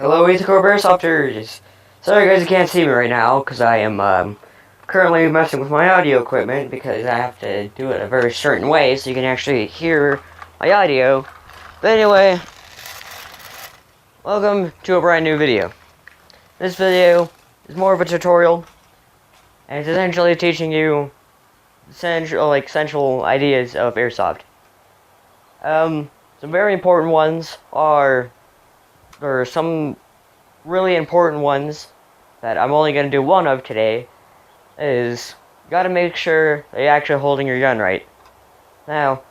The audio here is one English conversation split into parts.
Hello, Ethical Airsofters! Sorry guys, you can't see me right now, because I am, currently messing with my audio equipment, because I have to do it a very certain way, so you can actually hear my audio. But anyway, welcome to a brand new video. This video is more of a tutorial, and it's essentially teaching you essential ideas of Airsoft. Some very important ones are some really important ones that I'm only going to do one of today is you got to make sure that you're actually holding your gun right. Now,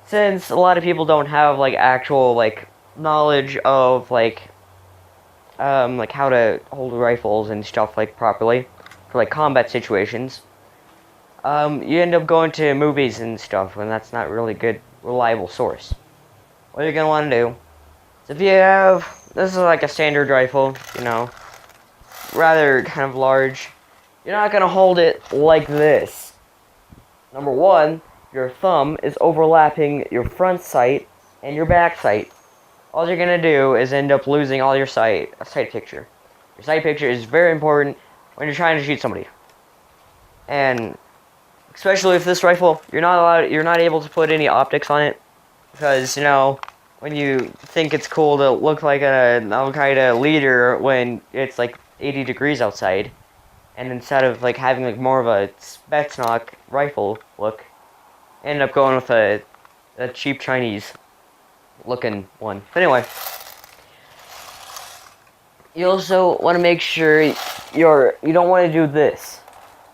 since a lot of people don't have actual knowledge of how to hold rifles and stuff properly for combat situations, you end up going to movies and stuff when that's not really good reliable source. What you're gonna want to do is, if you have, this is like a standard rifle, you know, rather kind of large, you're not gonna hold it like this. Number one, your thumb is overlapping your front sight and your back sight. All you're gonna do is end up losing all your sight picture. Your sight picture is very important when you're trying to shoot somebody, and especially if this rifle, you're not able to put any optics on it, because you know when you think it's cool to look like an Al-Qaeda leader when it's 80 degrees outside, and instead of having more of a Spetsnaz rifle look, end up going with a cheap Chinese looking one. But anyway, you also want to make sure you don't want to do this.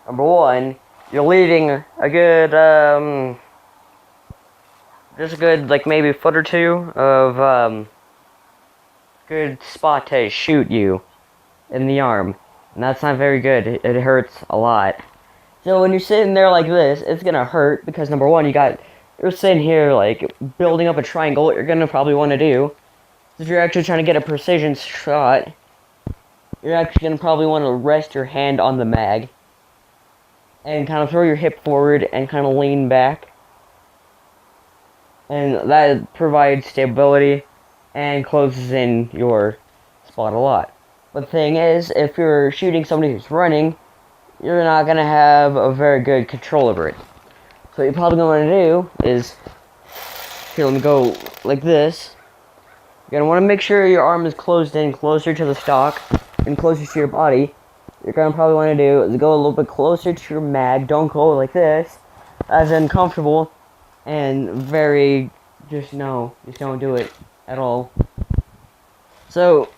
Number one, you're leaving a good just a good maybe a foot or two of good spot to shoot you in the arm, and that's not very good. It hurts a lot. So when you're sitting there like this, it's gonna hurt because number one, you're sitting here building up a triangle. What you're gonna probably want to do, if you're actually trying to get a precision shot, you're actually gonna probably want to rest your hand on the mag and kind of throw your hip forward and kind of lean back. And that provides stability and closes in your spot a lot. But the thing is, if you're shooting somebody who's running, you're not going to have a very good control over it. So what you're probably going to want to do is, here, let me go like this. You're going to want to make sure your arm is closed in closer to the stock and closer to your body. You're going to probably want to do is go a little bit closer to your mag. Don't go like this, as uncomfortable. And just don't do it at all. So,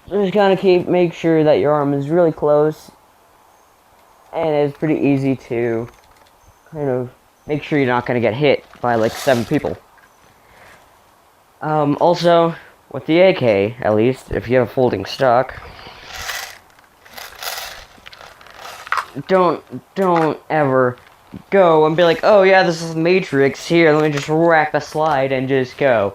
just kind of make sure that your arm is really close, and it's pretty easy to kind of make sure you're not going to get hit by 7 people. Also, with the AK, at least, if you have folding stock, don't ever go and be like, oh yeah, this is Matrix, here, let me just rack the slide and just go,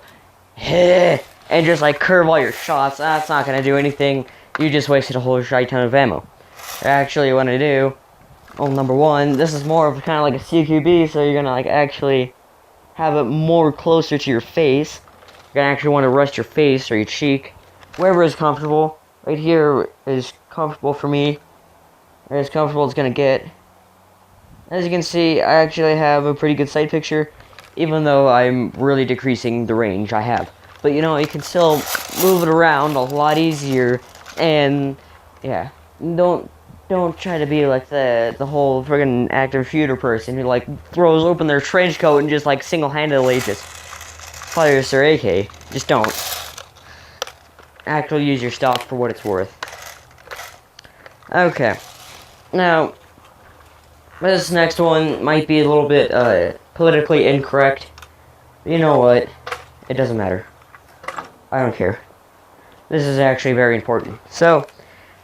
and just curve all your shots. That's not gonna do anything. You just wasted a whole shite ton of ammo. Actually, what I do, number one, this is more of kind of like a CQB, so you're gonna actually have it more closer to your face. You're gonna actually want to rest your face or your cheek, wherever is comfortable. Right here is comfortable for me, as comfortable as it's gonna get. As you can see, I actually have a pretty good sight picture, even though I'm really decreasing the range I have. But you know, you can still move it around a lot easier, and yeah, don't try to be like the whole friggin' active shooter person who throws open their trench coat and just single-handedly just fires their AK. Just don't. Actually use your stock for what it's worth. Okay, now this next one might be a little bit politically incorrect. You know what? It doesn't matter. I don't care. This is actually very important. So,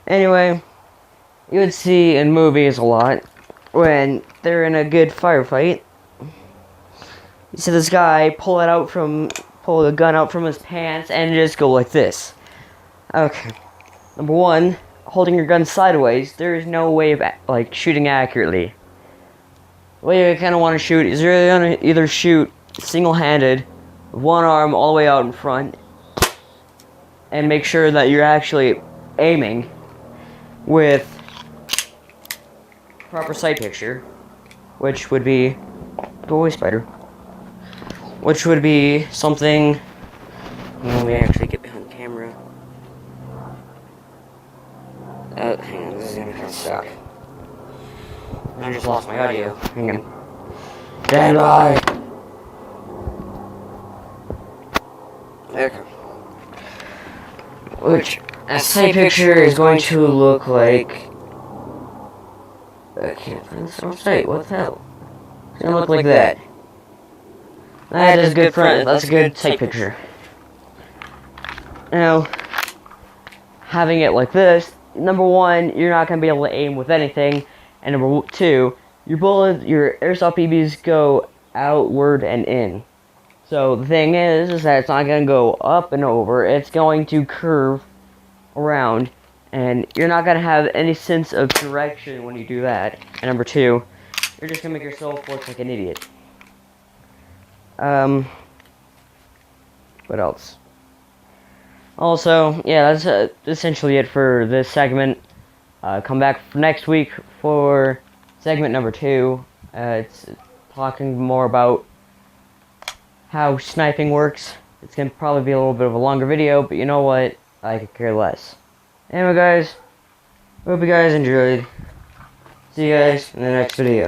anyway, you would see in movies a lot when they're in a good firefight. You see this guy pull the gun out from his pants and just go like this. Okay. Number one, holding your gun sideways, there is no way of shooting accurately. The way you kind of want to shoot is you're going to either shoot single-handed, with one arm all the way out in front, and make sure that you're actually aiming with proper sight picture, which would be go away, spider. Which would be something. Let me actually get behind the camera. Hang on, this is gonna kind of suck. I just lost my audio. Hang on. Stand by. Okay. Which a sight picture is going to look like. I can't find this on sight. What the hell? It's gonna look like that. That is good front. That's a good sight picture. Now, having it like this, number one, you're not gonna be able to aim with anything, and number two, your airsoft BBs go outward and in. So the thing is that it's not gonna go up and over. It's going to curve around, and you're not gonna have any sense of direction when you do that. And number two, you're just gonna make yourself look like an idiot. What else? Also, yeah, that's essentially it for this segment. Come back next week for segment number 2. It's talking more about how sniping works. It's gonna probably be a little bit of a longer video, but you know what? I could care less. Anyway, guys, hope you guys enjoyed. See you guys in the next video.